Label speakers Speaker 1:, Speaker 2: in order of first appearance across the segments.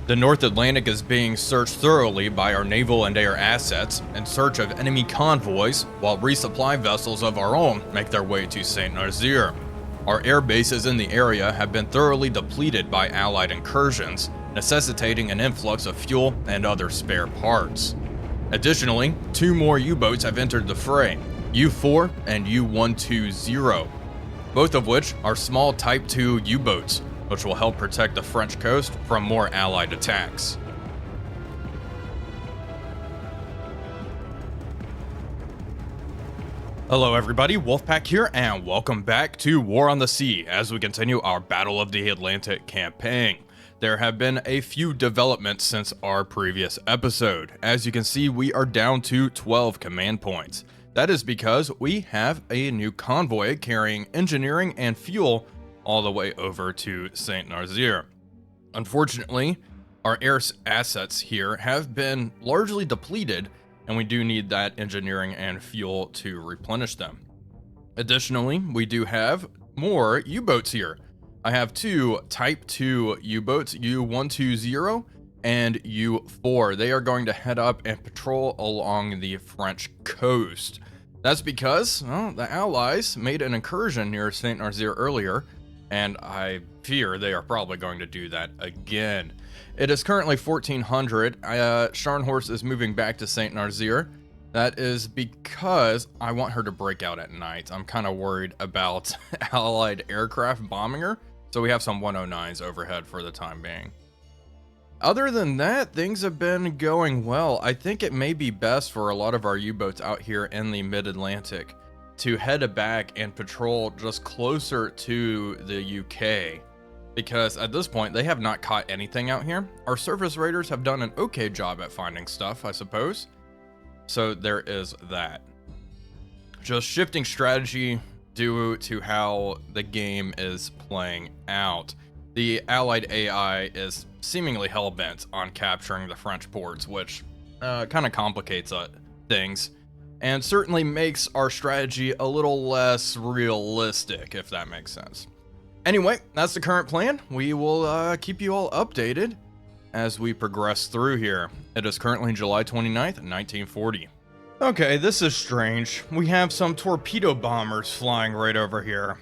Speaker 1: The North Atlantic is being searched thoroughly by our naval and air assets in search of enemy convoys, while resupply vessels of our own make their way to St. Nazaire. Our air bases in the area have been thoroughly depleted by Allied incursions, necessitating an influx of fuel and other spare parts. Additionally, 2 more U-boats have entered the fray, U4 and U120, both of which are small Type 2 U-boats, which will help protect the French coast from more Allied attacks. Hello everybody, Wolfpack here, and welcome back to War on the Sea as we continue our Battle of the Atlantic campaign. There have been a few developments since our previous episode. As you can see, we are down to 12 command points. That is because we have a new convoy carrying engineering and fuel all the way over to St. Nazaire. Unfortunately, our air assets here have been largely depleted, and we do need that engineering and fuel to replenish them. Additionally, we do have more U-boats here. I have 2 Type 2 U-boats, U120 and U4. They are going to head up and patrol along the French coast. That's because, well, the Allies made an incursion near St. Nazaire earlier, and I fear they are probably going to do that again. It is currently 1400. Scharnhorst is moving back to St. Nazaire. That is because I want her to break out at night. I'm kind of worried about Allied aircraft bombing her, so we have some 109s overhead for the time being. Other than that, things have been going well. I think it may be best for a lot of our U-boats out here in the mid-Atlantic to head back and patrol just closer to the UK, because at this point they have not caught anything out here. Our surface raiders have done an okay job at finding stuff, I suppose. So there is that. Just shifting strategy due to how the game is playing out. The Allied AI is seemingly hell-bent on capturing the French ports, which kind of complicates things, and certainly makes our strategy a little less realistic, if that makes sense. Anyway, that's the current plan. We will keep you all updated as we progress through here. It is currently July 29th, 1940. Okay, this is strange. We have some torpedo bombers flying right over here.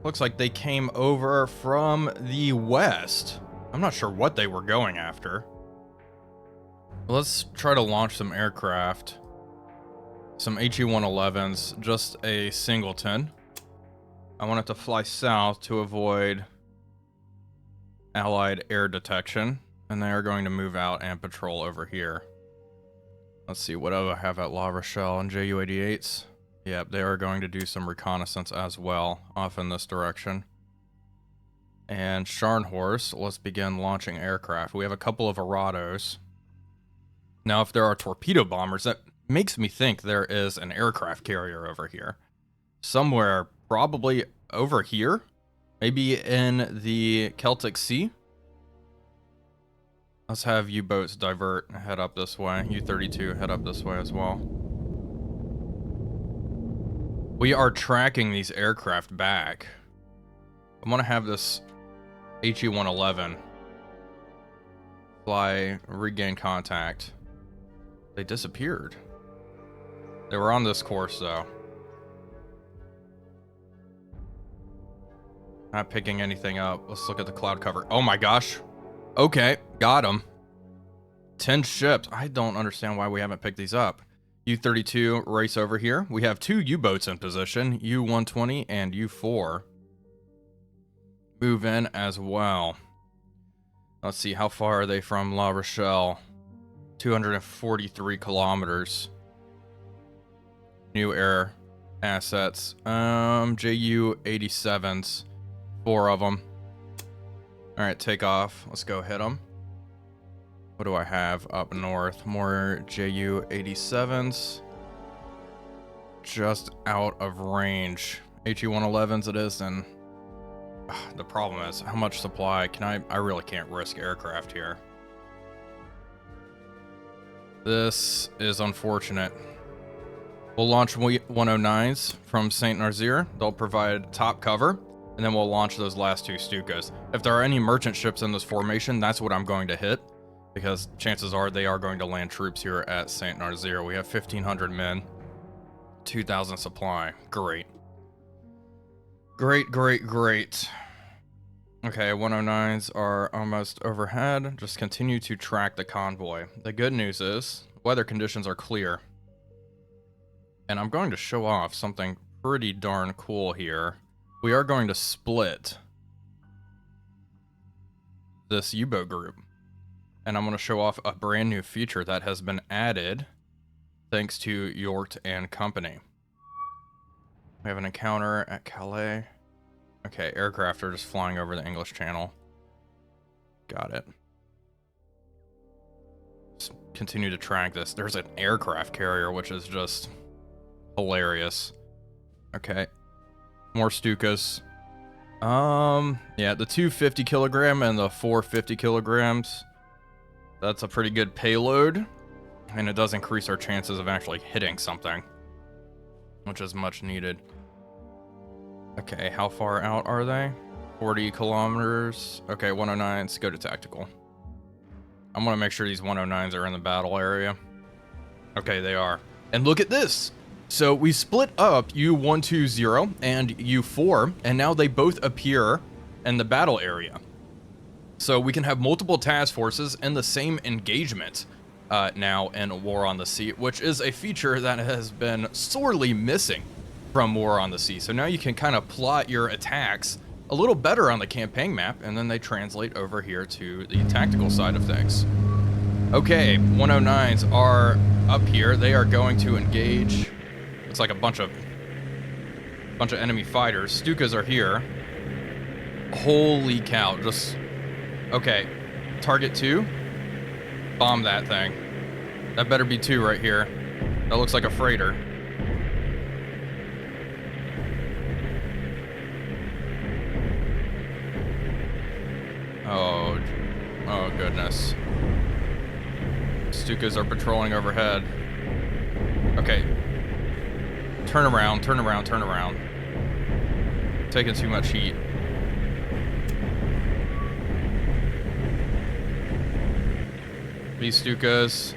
Speaker 1: Looks like they came over from the west. I'm not sure what they were going after. Let's try to launch some aircraft. Some HE-111s, just a singleton. I want it to fly south to avoid Allied air detection, and they are going to move out and patrol over here. Let's see, what do I have at La Rochelle and Ju-88s? Yep, they are going to do some reconnaissance as well, off in this direction. And Scharnhorst, let's begin launching aircraft. We have a couple of Arados. Now, if there are torpedo bombers, that makes me think there is an aircraft carrier over here. Somewhere, probably over here. Maybe in the Celtic Sea. Let's have U-boats divert, head up this way. U-32, head up this way as well. We are tracking these aircraft back. I'm gonna have this HE-111 fly, regain contact. They disappeared. They were on this course though. Not picking anything up. Let's look at the cloud cover. Oh my gosh. Okay, got them. 10 ships. I don't understand why we haven't picked these up. U-32 race over here. We have 2 U-boats in position, U-120 and U-4. Move in as well. Let's see, how far are they from La Rochelle? 243 kilometers. New air assets. Ju-87s. 4 of them. Alright, take off. Let's go hit them. What do I have up north? More Ju-87s. Just out of range. HE-111s it is, and the problem is, how much supply can I really can't risk aircraft here. This is unfortunate. We'll launch 109s from St. Nazaire. They'll provide top cover. and then we'll launch those last 2 Stukas. If there are any merchant ships in this formation, that's what I'm going to hit, because chances are they are going to land troops here at St. Nazaire. We have 1,500 men, 2,000 supply. Great. Great, great, great. Okay, 109s are almost overhead. Just continue to track the convoy. The good news is, weather conditions are clear. And I'm going to show off something pretty darn cool here. We are going to split this U-boat group. And I'm going to show off a brand new feature that has been added thanks to Yort and Company. We have an encounter at Calais. Okay, aircraft are just flying over the English Channel. Got it. Just continue to track this. There's an aircraft carrier, which is just hilarious. Okay. More Stukas. Yeah, the 250 kilogram and the 450 kilograms. That's a pretty good payload. And it does increase our chances of actually hitting something, which is much needed. Okay, how far out are they? 40 kilometers. Okay, 109s, go to tactical. I'm gonna make sure these 109s are in the battle area. Okay, they are. And look at this! So we split up U120 and U4, and now they both appear in the battle area. So we can have multiple task forces in the same engagement now in War on the Sea, which is a feature that has been sorely missing from War on the Sea. So now you can kind of plot your attacks a little better on the campaign map, and then they translate over here to the tactical side of things. Okay, 109s are up here. They are going to engage. It's like a bunch of enemy fighters. Stukas are here. Holy cow, just... Okay, target 2. Bomb that thing. That better be 2 right here. That looks like a freighter. Oh goodness. Stukas are patrolling overhead. Okay. Turn around, turn around, turn around. Taking too much heat. These Stukas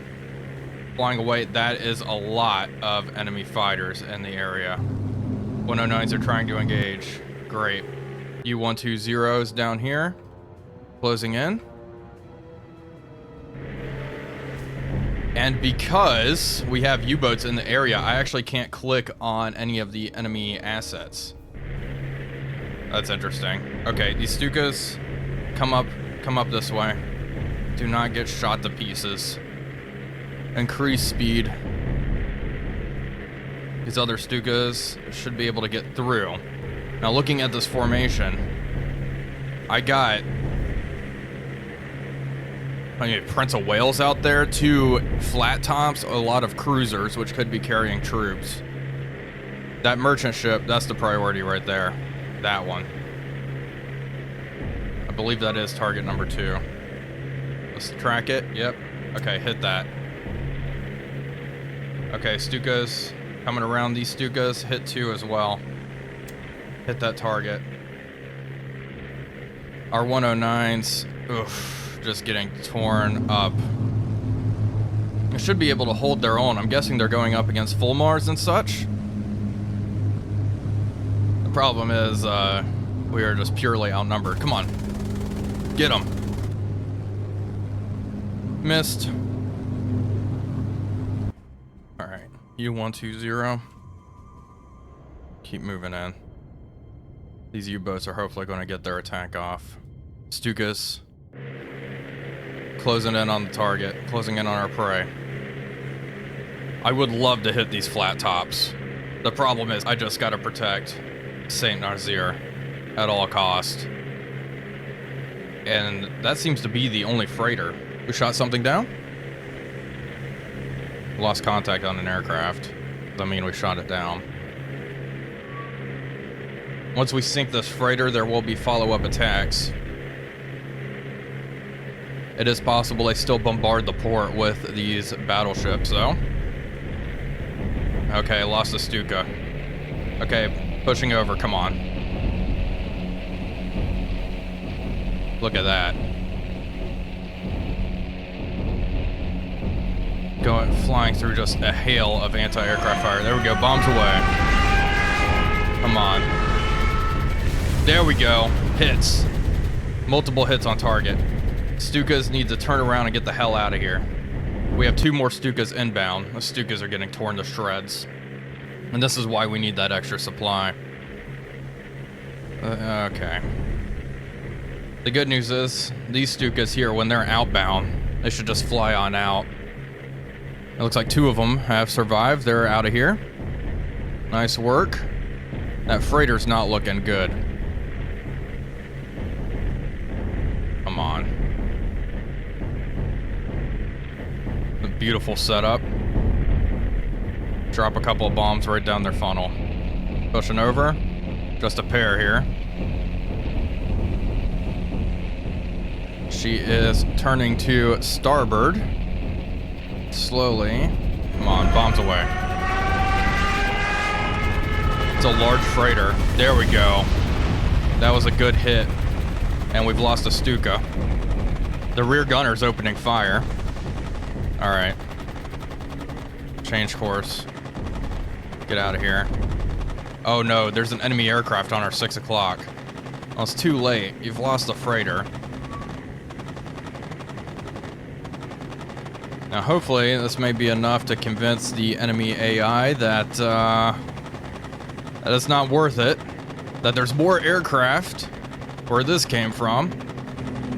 Speaker 1: flying away. That is a lot of enemy fighters in the area. 109s are trying to engage. Great. U120 is down here. Closing in. And because we have U-boats in the area, I actually can't click on any of the enemy assets. That's interesting. Okay, these Stukas come up this way. Do not get shot to pieces. Increase speed. These other Stukas should be able to get through. Now looking at this formation, I got Prince of Wales out there, 2 flat tops, a lot of cruisers, which could be carrying troops. That merchant ship, that's the priority right there. That one. I believe that is target number 2. Let's track it. Yep. Okay, hit that. Okay, Stukas coming around these Stukas. Hit 2 as well. Hit that target. Our 109s. Oof. Just getting torn up. They should be able to hold their own. I'm guessing they're going up against Fulmars and such. The problem is we are just purely outnumbered. Come on. Get them. Missed. Alright. U120. Keep moving in. These U-boats are hopefully going to get their attack off. Stukas. Closing in on the target, closing in on our prey. I would love to hit these flat tops. The problem is I just gotta protect St. Nazaire at all cost. And that seems to be the only freighter. We shot something down? Lost contact on an aircraft. Does that mean we shot it down? Once we sink this freighter, there will be follow-up attacks. It is possible they still bombard the port with these battleships, though. Okay, lost the Stuka. Okay, pushing over, come on. Look at that. Going, flying through just a hail of anti-aircraft fire. There we go, bombs away. Come on. There we go, hits. Multiple hits on target. Stukas need to turn around and get the hell out of here. We have 2 more Stukas inbound. The Stukas are getting torn to shreds. And this is why we need that extra supply. Okay. The good news is, these Stukas here, when they're outbound, they should just fly on out. It looks like 2 of them have survived. They're out of here. Nice work. That freighter's not looking good. Come on. A beautiful setup. Drop a couple of bombs right down their funnel. Pushing over. Just a pair here. She is turning to starboard. Slowly. Come on, bombs away. It's a large freighter. There we go. That was a good hit. And we've lost a Stuka. The rear gunner's opening fire. Alright. Change course. Get out of here. Oh no, there's an enemy aircraft on our 6 o'clock. Well, it's too late. You've lost the freighter. Now hopefully this may be enough to convince the enemy AI that that it's not worth it. That there's more aircraft where this came from.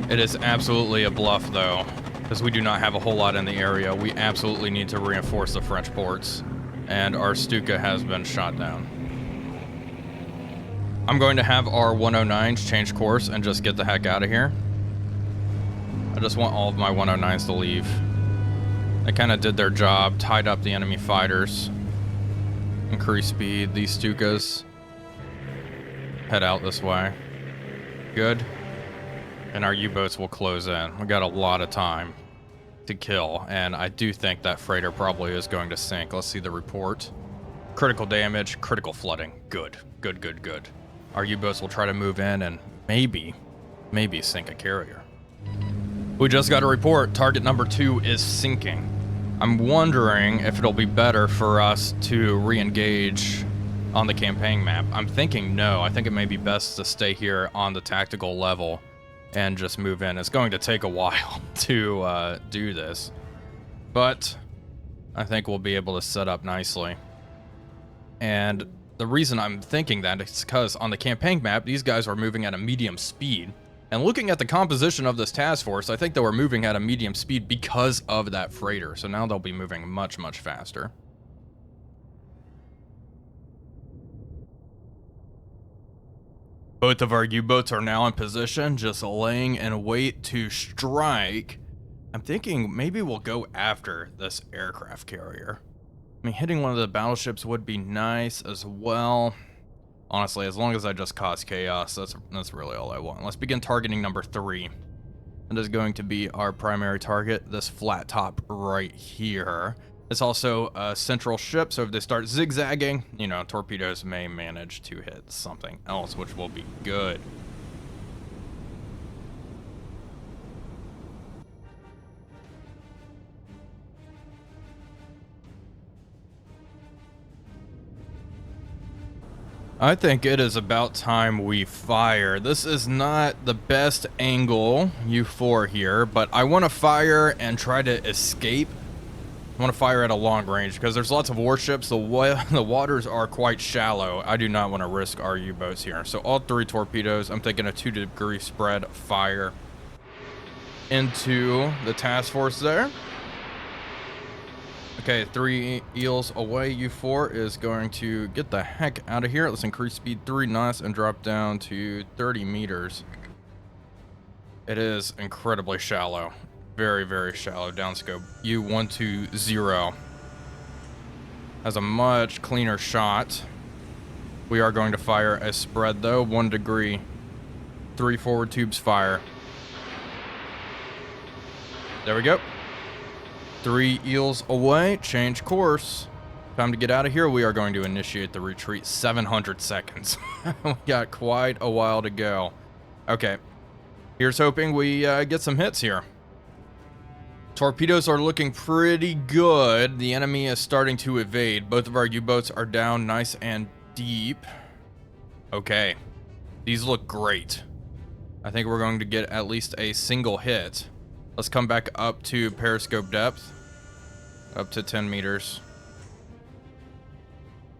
Speaker 1: It is absolutely a bluff though, because we do not have a whole lot in the area. We absolutely need to reinforce the French ports. And our Stuka has been shot down. I'm going to have our 109s change course and just get the heck out of here. I just want all of my 109s to leave. They kind of did their job, tied up the enemy fighters. Increase speed. These Stukas head out this way. Good. And our U-boats will close in. We got a lot of time to kill, and I do think that freighter probably is going to sink. Let's see the report. Critical damage, critical flooding. Good, good, good, good. Our U-boats will try to move in and maybe sink a carrier. We just got a report. Target number 2 is sinking. I'm wondering if it'll be better for us to re-engage on the campaign map. I'm thinking no. I think it may be best to stay here on the tactical level and just move in. It's going to take a while to do this, but I think we'll be able to set up nicely. And the reason I'm thinking that is because on the campaign map, these guys are moving at a medium speed. And looking at the composition of this task force, I think they were moving at a medium speed because of that freighter. So now they'll be moving much, much faster. Both of our U-boats are now in position, just laying in wait to strike. I'm thinking maybe we'll go after this aircraft carrier. I mean, hitting one of the battleships would be nice as well. Honestly, as long as I just cause chaos, that's really all I want. Let's begin targeting number 3. That is going to be our primary target, this flat top right here. It's also a central ship, so if they start zigzagging, you know, torpedoes may manage to hit something else, which will be good. I think it is about time we fire. This is not the best angle, U4 here, but I want to fire and try to escape. I want to fire at a long range because there's lots of warships. The waters are quite shallow. I do not want to risk our U-boats here. So all 3 torpedoes, I'm taking a 2-degree spread fire into the task force there. Okay, 3 eels away. U4 is going to get the heck out of here. Let's increase speed 3 knots and drop down to 30 meters. It is incredibly shallow. Very, very shallow downscope. U120 has a much cleaner shot. We are going to fire a spread though. 1 degree. 3 forward tubes fire. There we go. 3 eels away, change course. Time to get out of here. We are going to initiate the retreat. 700 seconds. We got quite a while to go. Okay. Here's hoping we get some hits here. Torpedoes are looking pretty good. The enemy is starting to evade. Both of our U-boats are down nice and deep. Okay. These look great. I think we're going to get at least a single hit. Let's come back up to periscope depth. Up to 10 meters.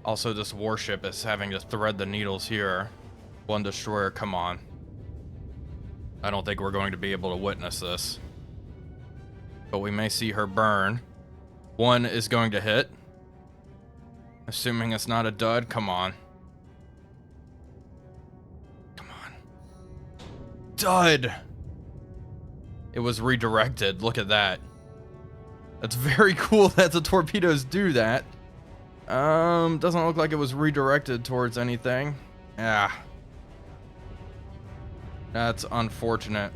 Speaker 1: Also, this warship is having to thread the needles here. One destroyer, come on. I don't think we're going to be able to witness this. But we may see her burn. One is going to hit. Assuming it's not a dud, come on. Come on. Dud! It was redirected, look at that. That's very cool that the torpedoes do that. Doesn't look like it was redirected towards anything. Yeah. That's unfortunate.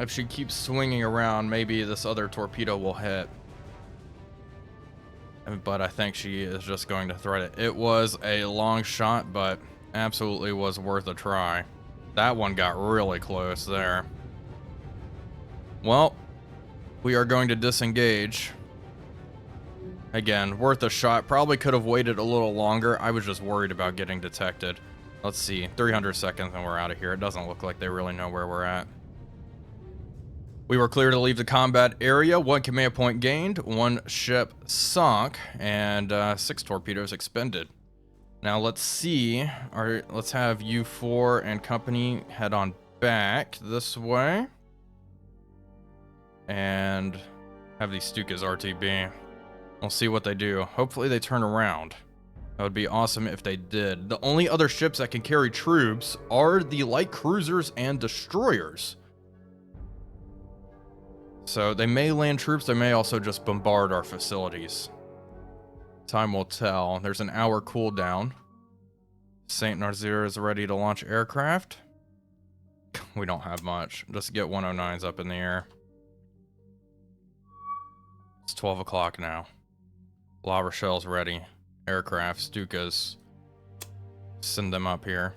Speaker 1: If she keeps swinging around, maybe this other torpedo will hit. But I think she is just going to thread it. It was a long shot, but absolutely was worth a try. That one got really close there. Well, we are going to disengage. Again, worth a shot. Probably could have waited a little longer. I was just worried about getting detected. Let's see. 300 seconds and we're out of here. It doesn't look like they really know where we're at. We were clear to leave the combat area. 1 command point gained. 1 ship sunk. And 6 torpedoes expended. Now let's see. Let's have U4 and company head on back this way. And have these Stukas RTB. We'll see what they do. Hopefully they turn around. That would be awesome if they did. The only other ships that can carry troops are the light cruisers and destroyers. So they may land troops, they may also just bombard our facilities. Time will tell. There's an hour cooldown. St. Nazaire is ready to launch aircraft. We don't have much. Just get 109s up in the air. It's 12 o'clock now. La Rochelle's ready. Aircraft, Stukas. Send them up here.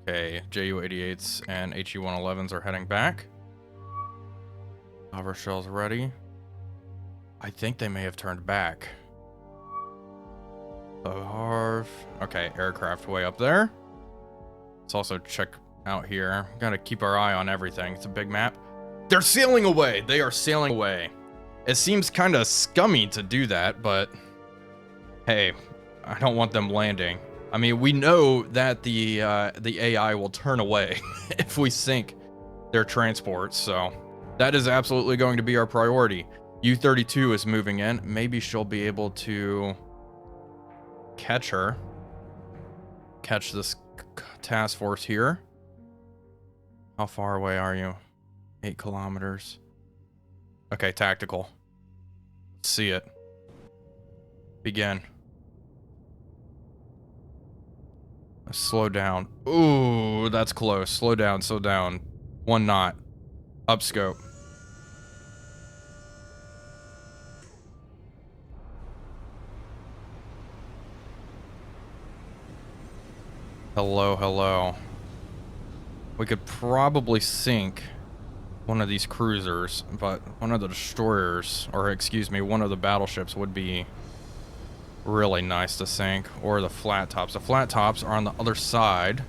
Speaker 1: Okay, JU-88s and HU-111s are heading back. La Rochelle's ready. I think they may have turned back. Harv. Okay, aircraft way up there. Let's also check out here. Gotta keep our eye on everything. It's a big map. They're sailing away. They are sailing away. It seems kind of scummy to do that, but hey, I don't want them landing. I mean, we know that the AI will turn away if we sink their transports, so that is absolutely going to be our priority. U-32 is moving in. Maybe she'll be able to catch her. Catch this task force here. How far away are you? 8 kilometers. Okay, tactical. Let's see it. Begin. Slow down. Ooh, that's close. Slow down, slow down. 1 knot. Up scope. Hello, hello. We could probably sink one of these cruisers, but one of the destroyers, or excuse me, one of the battleships would be really nice to sink, or the flat tops. The flat tops are on the other side.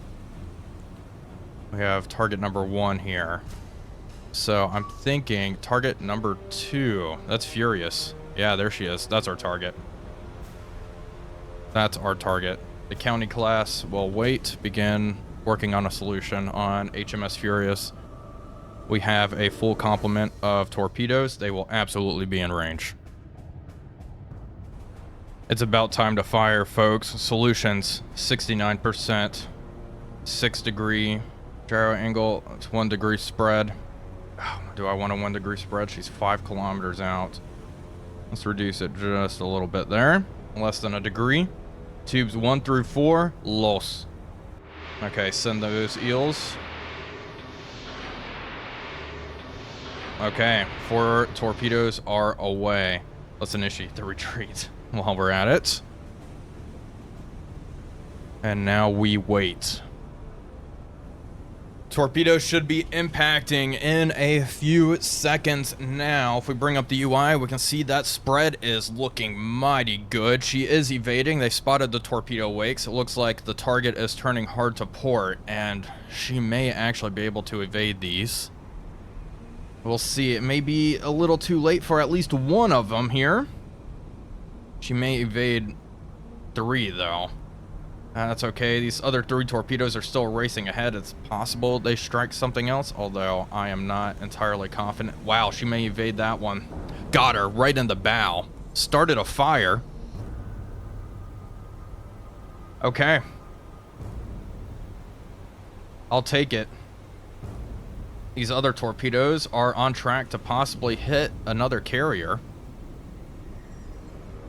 Speaker 1: We have target number 1 here. So I'm thinking target number 2. That's Furious. Yeah, there she is. That's our target. That's our target. The county class will wait, begin working on a solution on HMS Furious. We have a full complement of torpedoes. They will absolutely be in range. It's about time to fire, folks. Solutions, 69%. 6 degree gyro angle. It's 1 degree spread. Oh, do I want a 1 degree spread? She's 5 kilometers out. Let's reduce it just a little bit there. Less than a degree. Tubes 1 through 4, los. Okay, send those eels. Okay, 4 torpedoes are away. Let's initiate the retreat while we're at it. And now we wait. Torpedoes should be impacting in a few seconds now. If we bring up the UI, we can see that spread is looking mighty good. She is evading. They spotted the torpedo wakes. It looks like the target is turning hard to port, and she may actually be able to evade these. We'll see. It may be a little too late for at least one of them here. She may evade 3, though. That's okay. These other 3 torpedoes are still racing ahead. It's possible they strike something else, although I am not entirely confident. Wow, she may evade that one. Got her right in the bow. Started a fire. Okay. I'll take it. These other torpedoes are on track to possibly hit another carrier.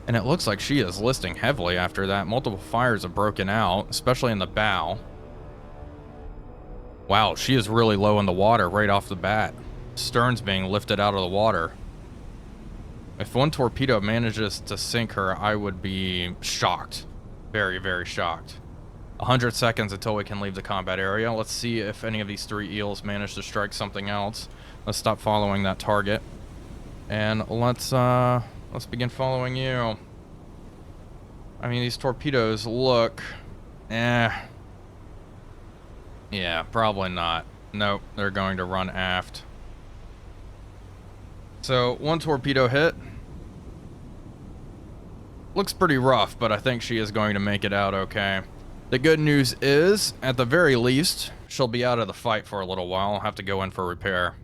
Speaker 1: And it looks like she is listing heavily after that. Multiple fires have broken out, especially in the bow. Wow, she is really low in the water right off the bat. Stern's being lifted out of the water. If one torpedo manages to sink her, I would be shocked. Very, very shocked. 100 seconds until we can leave the combat area. Let's see if any of these 3 eels manage to strike something else. Let's stop following that target. And let's begin following you. I mean, these torpedoes look... Yeah, probably not. Nope, they're going to run aft. So, 1 torpedo hit. Looks pretty rough, but I think she is going to make it out okay. The good news is, at the very least, she'll be out of the fight for a little while. I'll have to go in for repair.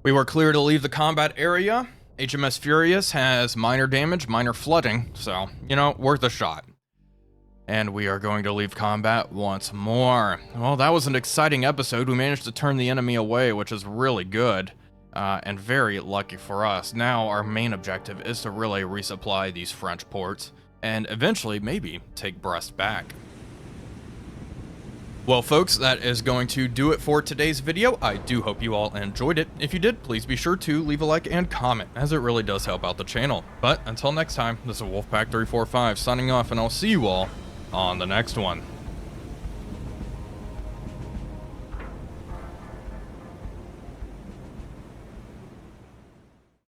Speaker 1: We were clear to leave the combat area. HMS Furious has minor damage, minor flooding, so, you know, worth a shot. And we are going to leave combat once more. Well, that was an exciting episode. We managed to turn the enemy away, which is really good, and very lucky for us. Now, our main objective is to really resupply these French ports, and eventually, maybe, take Brest back. Well, folks, that is going to do it for today's video. I do hope you all enjoyed it. If you did, please be sure to leave a like and comment, as it really does help out the channel. But until next time, this is Wolfpack345 signing off, and I'll see you all on the next one.